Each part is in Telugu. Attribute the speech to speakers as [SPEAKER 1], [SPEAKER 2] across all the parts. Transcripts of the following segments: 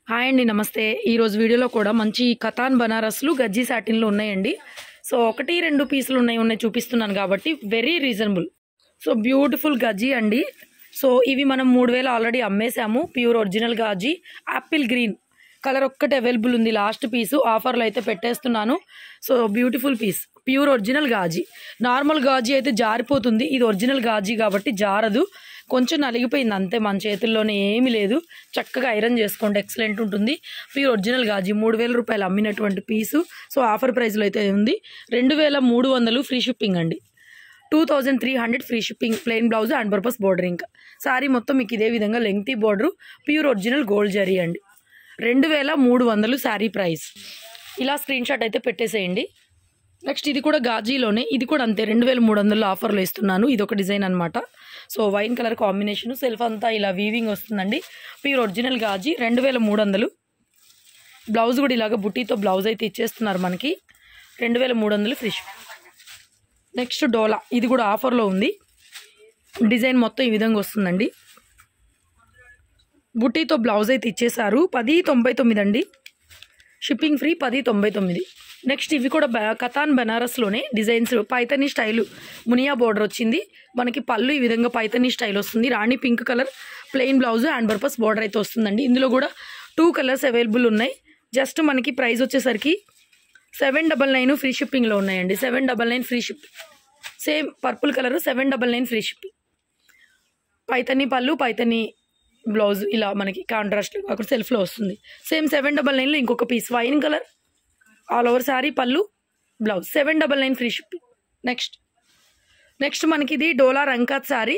[SPEAKER 1] హాయ్ అండి, నమస్తే. ఈరోజు వీడియోలో కూడా మంచి కతాన్ బనారస్లు గజ్జీ సాటిన్లు ఉన్నాయండి. సో 1-2 పీసులు ఉన్నాయి చూపిస్తున్నాను కాబట్టి very reasonable. So beautiful gaji అండి. సో ఇవి మనం 3000 ఆల్రెడీ అమ్మేశాము. Pure original gaji, apple green colour ఒక్కటి అవైలబుల్ ఉంది. లాస్ట్ పీసు ఆఫర్లో అయితే పెట్టేస్తున్నాను. So beautiful piece, pure original gaji. Normal gaji అయితే జారిపోతుంది, ఇది ఒరిజినల్ గాజీ కాబట్టి జారదు. కొంచెం నలిగిపోయింది అంతే, మన చేతుల్లోనే ఏమీ లేదు. చక్కగా ఐరన్ చేసుకోండి, ఎక్సలెంట్ ఉంటుంది. ప్యూర్ ఒరిజినల్ గాజీ 3000 రూపాయలు అమ్మినటువంటి పీసు. సో ఆఫర్ ప్రైస్లో అయితే ఉంది. 2300 ఫ్రీ షిప్పింగ్ అండి. 2300 free shipping. Plain blouse and purpose bordering. Sorry మొత్తం మీకు ఇదే విధంగా lengthy border, pure original gold zari అండి. 2300 శారీ ప్రైస్. ఇలా స్క్రీన్ షాట్ అయితే పెట్టేసేయండి. నెక్స్ట్ ఇది కూడా గాజీలోనే, ఇది కూడా అంతే 2300 ఆఫర్లో ఇస్తున్నాను. ఇది ఒక డిజైన్ అనమాట. So wine colour combination, self అంతా ఇలా వీవింగ్ వస్తుందండి. Pure original Ghazi 2300. బ్లౌజ్ కూడా ఇలాగ బుట్టీతో బ్లౌజ్ అయితే ఇచ్చేస్తున్నారు మనకి. 2300 ఫ్రీ. నెక్స్ట్ డోలా, ఇది కూడా ఆఫర్లో ఉంది. డిజైన్ మొత్తం ఈ విధంగా వస్తుందండి. బుట్టీతో బ్లౌజ్ అయితే ఇచ్చేసారు. 1099 అండి. Shipping free 1099. నెక్స్ట్ ఇవి కూడా కతాన్ బనారస్లోనే designs, Paithani style Muniya border వచ్చింది మనకి. పళ్ళు ఈ విధంగా పైతనీ స్టైల్ వస్తుంది. రాణి pink colour plain blouse and purpose border అయితే వస్తుందండి. ఇందులో కూడా 2 కలర్స్ అవైలబుల్ ఉన్నాయి. జస్ట్ మనకి ప్రైస్ వచ్చేసరికి 799 ఫ్రీ షిప్పింగ్లో ఉన్నాయండి. 799 free shipping. Same purple colour 799 free shipping. Paithani పళ్ళు, పైతనీ బ్లౌజ్ ఇలా మనకి కాంట్రాస్ట్ అక్కడ సెల్ఫ్లో వస్తుంది. సేమ్ 799లో ఇంకొక piece wine colour all over sari, పళ్ళు, బ్లౌజ్ 799 ఫ్రీ షిప్పింగ్. నెక్స్ట్ మనకి ఇది డోలా రంకాత్ శారీ.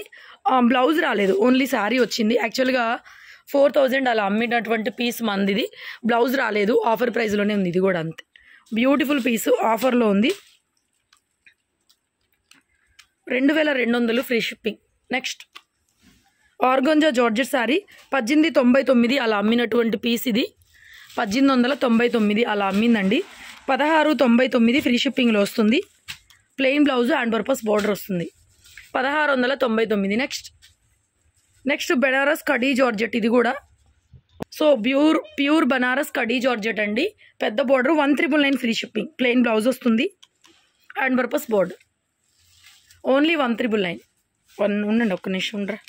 [SPEAKER 1] బ్లౌజ్ రాలేదు, ఓన్లీ శారీ వచ్చింది. యాక్చువల్గా 4000 అలా అమ్మినటువంటి పీస్ మందిది. బ్లౌజ్ రాలేదు, ఆఫర్ ప్రైస్లోనే ఉంది. ఇది కూడా అంతే బ్యూటిఫుల్ పీసు, ఆఫర్లో ఉంది. 2200 free shipping. Next organza georgette sari 1899 అలా అమ్మినటువంటి పీస్ ఇది. 1899 అలా అమ్మిందండి. 1699 ఫ్రీ షిప్పింగ్లో వస్తుంది. Plain blouse and purpose border వస్తుంది. 1699. నెక్స్ట్ బెనారస్ కడీ జార్జెట్, ఇది కూడా so pure Banaras khadi georgette అండి. పెద్ద border 1999 free shipping. Plain blouse వస్తుంది అండ్ పర్పస్ బోర్డర్. ఓన్లీ 1999. ఉండండి ఒక్క నిమిషం ఉండరా.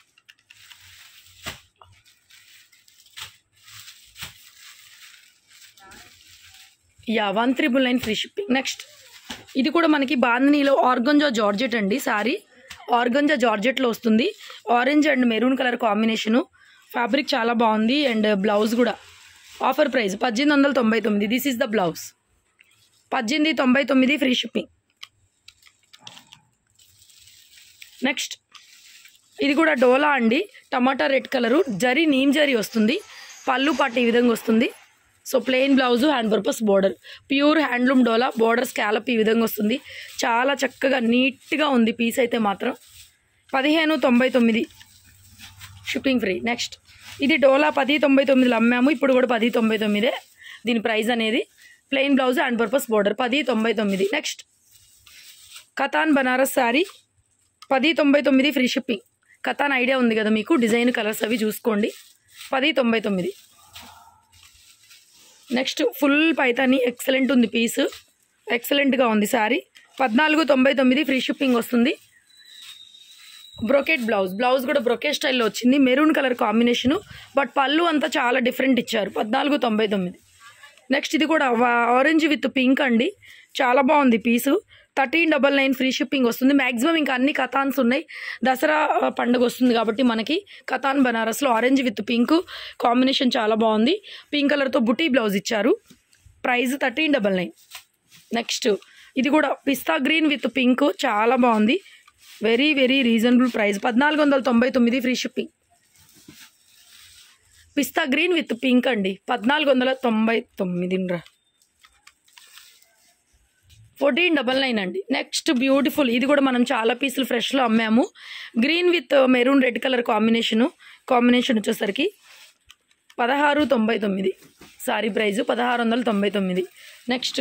[SPEAKER 1] Yeah 1999 free shipping. నెక్స్ట్ ఇది కూడా మనకి బాందినీలో ఆర్గంజా జార్జెట్ అండి. సారీ ఆర్గంజా జార్జెట్లో వస్తుంది. Orange and maroon colour combination. Fabric చాలా బాగుంది అండ్ బ్లౌజ్ కూడా offer price 1899. This is the blouse. 1899 free shipping. Next ఇది కూడా డోలా అండి. Tomato red colour zari, neem zari వస్తుంది. పళ్ళు పాటు ఈ విధంగా వస్తుంది. So plain blouse hand purpose border. Pure handloom dola, border scallop ఈ విధంగా వస్తుంది. చాలా చక్కగా నీట్గా ఉంది పీస్ అయితే మాత్రం. 1599 షిప్పింగ్ ఫ్రీ. నెక్స్ట్ ఇది డోలా 1099లో అమ్మాము, ఇప్పుడు కూడా 1099 దీని ప్రైస్ అనేది. Plain blouse hand purpose border 1099. Next katan Banaras sari 1099 free shipping. Katan idea ఉంది కదా మీకు, డిజైన్ కలర్స్ అవి చూసుకోండి. 1099. నెక్స్ట్ ఫుల్ పైతాని ఎక్సలెంట్ ఉంది పీసు, ఎక్సలెంట్గా ఉంది శారీ. 1499 ఫ్రీ షిప్పింగ్ వస్తుంది. బ్రొకెట్ బ్లౌజ్ కూడా బ్రొకెట్ స్టైల్లో వచ్చింది. మెరూన్ కలర్ కాంబినేషను, బట్ పళ్ళు అంతా చాలా డిఫరెంట్ ఇచ్చారు. 1499. నెక్స్ట్ ఇది కూడా ఆరెంజ్ విత్ పింక్ అండి. చాలా బాగుంది పీసు. 1399 ఫ్రీ షిప్పింగ్ వస్తుంది. మ్యాక్సిమం ఇంకా అన్ని కతాన్స్ ఉన్నాయి. దసరా పండుగ వస్తుంది కాబట్టి మనకి కతాన్ బనారస్లో ఆరెంజ్ విత్ పింక్ కాంబినేషన్ చాలా బాగుంది. పింక్ కలర్తో బుటీ బ్లౌజ్ ఇచ్చారు. ప్రైస్ 1399. నెక్స్ట్ ఇది కూడా పిస్తా గ్రీన్ విత్ పింక్ చాలా బాగుంది. Very very reasonable price. 1499 free shipping. Pista green with pink అండి. 1499. 1499 అండి. నెక్స్ట్ బ్యూటిఫుల్, ఇది కూడా మనం చాలా పీసులు ఫ్రెష్లో అమ్మాము. Green with maroon red colour combination వచ్చేసరికి 1699 sari price 1699. Next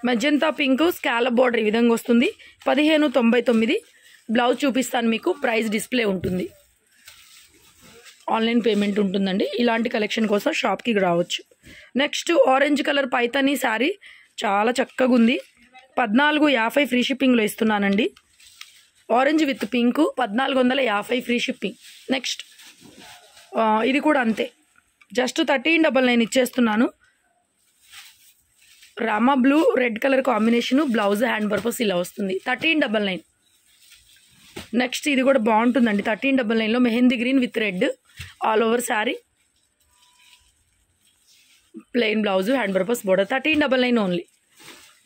[SPEAKER 1] magenta pink scallop border ఈ విధంగా వస్తుంది. 1599. బ్లౌజ్ చూపిస్తాను మీకు, ప్రైస్ డిస్ప్లే ఉంటుంది. ఆన్లైన్ పేమెంట్ ఉంటుందండి. ఇలాంటి కలెక్షన్ కోసం షాప్కి రావచ్చు. Next orange colour Paithani sari చాలా చక్కగా ఉంది. 1450 ఫ్రీ షిప్పింగ్లో ఇస్తున్నానండి. Orange with pink 1450 free shipping. Next ఇది కూడా అంతే, జస్ట్ 1399 ఇచ్చేస్తున్నాను. Rama blue red colour combination, blouse hand purpose ఇలా వస్తుంది 1399. నెక్స్ట్ ఇది కూడా బాగుంటుందండి 1399లో mehndi green with red all over sari, plain blouse hand purpose border 1399 only.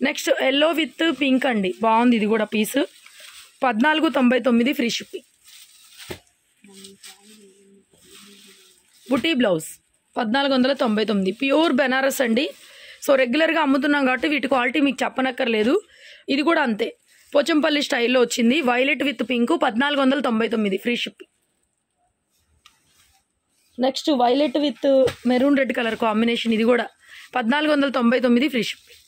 [SPEAKER 1] Next yellow with pink అండి, బాగుంది ఇది కూడా piece 1499 free shipping. Buti blouse 1499 pure Benaras అండి. సో రెగ్యులర్గా అమ్ముతున్నాం కాబట్టి వీటి క్వాలిటీ మీకు చెప్పనక్కర్లేదు. ఇది కూడా అంతే, పోచంపల్లి స్టైల్లో వచ్చింది. Violet with pink 1499 free shipping. Next violet with maroon red colour combination, ఇది కూడా 1499 free shipping.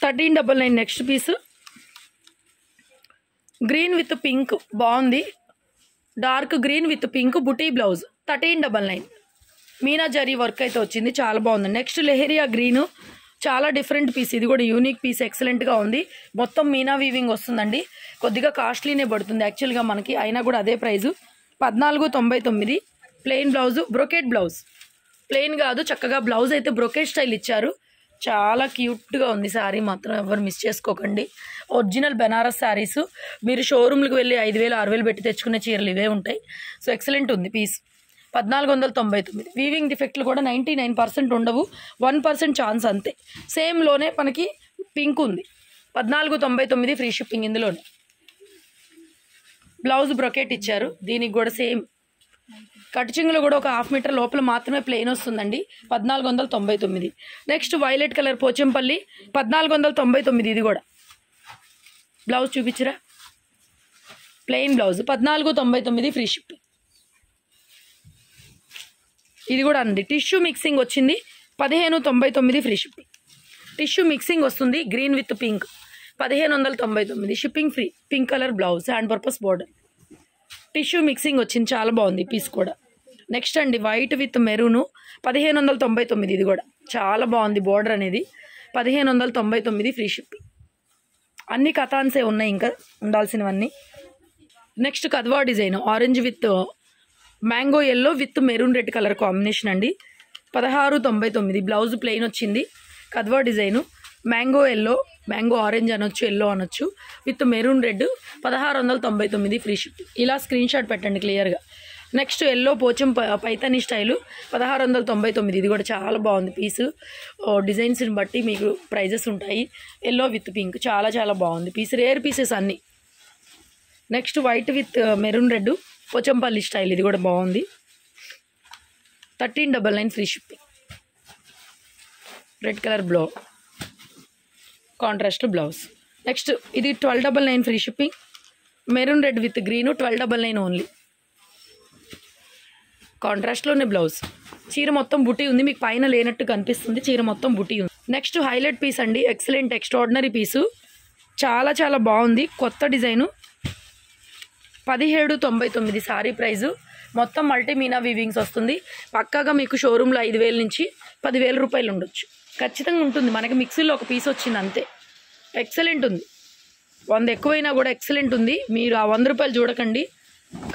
[SPEAKER 1] $1399 next piece green with pink బాగుంది, డార్క్ గ్రీన్ విత్ పింక్ బుటీ బ్లౌజ్ 1399. మీనా జరీ వర్క్ అయితే వచ్చింది, చాలా బాగుంది. నెక్స్ట్ లెహరియా గ్రీన్ చాలా డిఫరెంట్ పీస్, ఇది కూడా యూనిక్ పీస్, ఎక్సలెంట్గా ఉంది. మొత్తం మీనా వీవింగ్ వస్తుందండి, కొద్దిగా కాస్ట్లీనే పడుతుంది యాక్చువల్గా మనకి, అయినా కూడా అదే price 1499. Plain blouse, brocade blouse, plain కాదు చక్కగా బ్లౌజ్ అయితే బ్రొకెట్ స్టైల్ ఇచ్చారు. చాలా క్యూట్గా ఉంది శారీ, మాత్రం ఎవరు మిస్ చేసుకోకండి. ఒరిజినల్ బెనారస్ శారీస్, మీరు షోరూమ్లకు వెళ్ళి 5000 6000 పెట్టి తెచ్చుకునే చీరలు ఇవే ఉంటాయి. సో ఎక్సలెంట్ ఉంది పీస్ 1499. వీవింగ్ డిఫెక్ట్లు కూడా 99% ఉండవు, 1% ఛాన్స్ అంతే. సేమ్లోనే మనకి పింక్ ఉంది 1499 ఫ్రీ షిప్పింగ్. ఇందులోనే బ్లౌజ్ బ్రొకెట్ ఇచ్చారు, దీనికి కూడా సేమ్ కటింగ్లో కూడా ఒక 1/2 మీటర్ లోపల మాత్రమే ప్లెయిన్ వస్తుందండి 1499. నెక్స్ట్ వైలెట్ కలర్ పోచంపల్లి 1499, ఇది కూడా బ్లౌజ్ చూపించరా, ప్లెయిన్ బ్లౌజ్ 1499 ఫ్రీ షిప్పింగ్. ఇది కూడా అండి టిష్యూ మిక్సింగ్ వచ్చింది 1599 ఫ్రీ షిప్పింగ్. టిష్యూ మిక్సింగ్ వస్తుంది green with pink 1599 shipping free. Pink colour blouse hand purpose border, tissue mixing వచ్చింది, చాలా బాగుంది పీస్ కూడా. నెక్స్ట్ అండి వైట్ విత్ మెరూను 1599, ఇది కూడా చాలా బాగుంది బోర్డర్ అనేది 1599 ఫ్రీ షిప్పింగ్. అన్ని కథాన్సే ఉన్నాయి ఇంకా ఉండాల్సినవన్నీ. Next Kadwa design orange with mango yellow with maroon red colour combination అండి 1699. బ్లౌజ్ ప్లెయిన్ వచ్చింది, Kadwa design mango yellow, mango orange అనొచ్చు, ఎల్లో అనొచ్చు, with maroon red 1699 free shipping. ఇలా స్క్రీన్ షాట్ పెట్టండి క్లియర్గా. Next yellow Pocham Paithani style 1699, ఇది కూడా చాలా బాగుంది పీసు. డిజైన్స్ని బట్టి మీకు ప్రైజెస్ ఉంటాయి. ఎల్లో విత్ పింక్ చాలా చాలా బాగుంది పీస్, రేర్ పీసెస్ అన్నీ. Next white with maroon red Pochampally style, ఇది కూడా బాగుంది 1399 free shipping. Red colour blouse contrast blouse. Next ఇది 1299 free shipping. Maroon red with green 1299 only, కాంట్రాస్ట్లోనే బ్లౌజ్. చీర మొత్తం బుటీ ఉంది, మీకు పైన లేనట్టు కనిపిస్తుంది, చీర మొత్తం బుటీ ఉంది. నెక్స్ట్ హైలైట్ పీస్ అండి, ఎక్సలెంట్ ఎక్స్ట్రాడినరీ పీసు, చాలా చాలా బాగుంది, కొత్త డిజైను 1799 సారీ ప్రైజు. మొత్తం మల్టీ మీనా వీవింగ్స్ వస్తుంది. పక్కాగా మీకు షోరూంలో 5000 నుంచి 10,000 రూపాయలు ఉండొచ్చు, ఖచ్చితంగా ఉంటుంది. మనకి మిక్సీలో ఒక పీస్ వచ్చింది అంతే. ఎక్సలెంట్ ఉంది, 100 ఎక్కువైనా కూడా ఎక్సలెంట్ ఉంది. మీరు ఆ 100 రూపాయలు చూడకండి,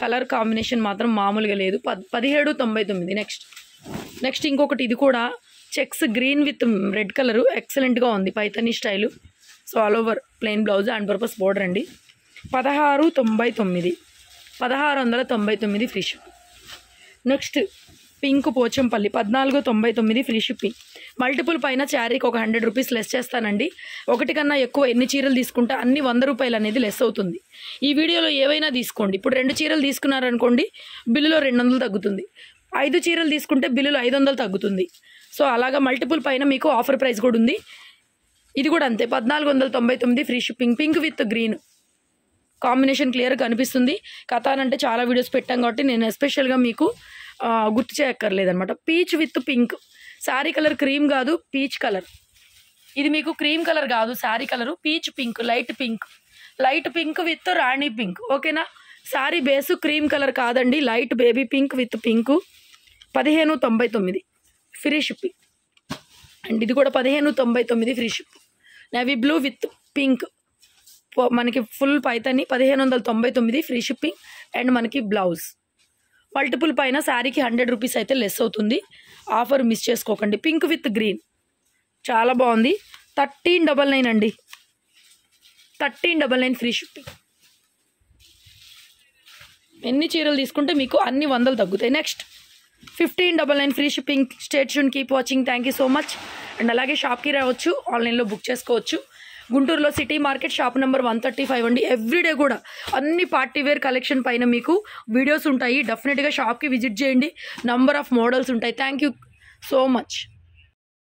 [SPEAKER 1] కలర్ కాంబినేషన్ మాత్రం మామూలుగా లేదు. 1799. నెక్స్ట్ ఇంకొకటి, ఇది కూడా checks green with red colour ఎక్సలెంట్గా ఉంది, Paithani style. So all over plain blouse and purpose border అండి 1699, 1699 free shipping. Next pink Pochampally 1499 free shipping. Multiple పైన శారీకి ఒక 100 రూపీస్ లెస్ చేస్తానండి. ఒకటి కన్నా ఎక్కువ ఎన్ని చీరలు తీసుకుంటే అన్ని 100 రూపాయలు అనేది లెస్ అవుతుంది. ఈ వీడియోలో ఏవైనా తీసుకోండి. ఇప్పుడు 2 చీరలు తీసుకున్నారనుకోండి, బిల్లులో 200 తగ్గుతుంది. 5 చీరలు తీసుకుంటే బిల్లులో 500 తగ్గుతుంది. సో అలాగా మల్టిపుల్ పైన మీకు ఆఫర్ ప్రైస్ కూడా ఉంది. ఇది కూడా అంతే 1499 free shipping. Pink with green combination క్లియర్గా కనిపిస్తుంది. కథాన్ అంటే చాలా వీడియోస్ పెట్టాం కాబట్టి నేను ఎస్పెషల్గా మీకు గుర్తు చేయక్కర్లేదనమాట. Peach with pink, sari colour cream కాదు, పీచ్ కలర్. ఇది మీకు క్రీమ్ కలర్ కాదు sari colour, peach pink, light pink light pink with రాణి పింక్. ఓకేనా, శారీ బేసు క్రీమ్ కలర్ కాదండి, light baby pink with pink. 1599 free shipping and ఇది కూడా 1599 free shipping. Navy blue with pink మనకి full Paithani 1599 free shipping and మనకి బ్లౌజ్. మల్టిపుల్ పైన శారీకి 100 రూపీస్ అయితే లెస్ అవుతుంది. ఆఫర్ మిస్ చేసుకోకండి. పింక్ విత్ గ్రీన్ చాలా బాగుంది. 1399 అండి, 1399 ఫ్రీ షిప్పింగ్. ఎన్ని చీరలు తీసుకుంటే మీకు అన్ని 100 తగ్గుతాయి. Next 1599 free shipping. Stay tune, keep watching. Thank you so much. And అలాగే షాప్కి రావచ్చు, ఆన్లైన్లో బుక్ చేసుకోవచ్చు. గుంటూరులో సిటీ మార్కెట్ షాప్ నెంబర్ 135 అండి. ఎవ్రీడే కూడా అన్ని పార్టీ వేర్ కలెక్షన్ పైన మీకు వీడియోస్ ఉంటాయి. డెఫినెట్గా షాప్కి విజిట్ చేయండి. నంబర్ ఆఫ్ మోడల్స్ ఉంటాయి. Thank you so much.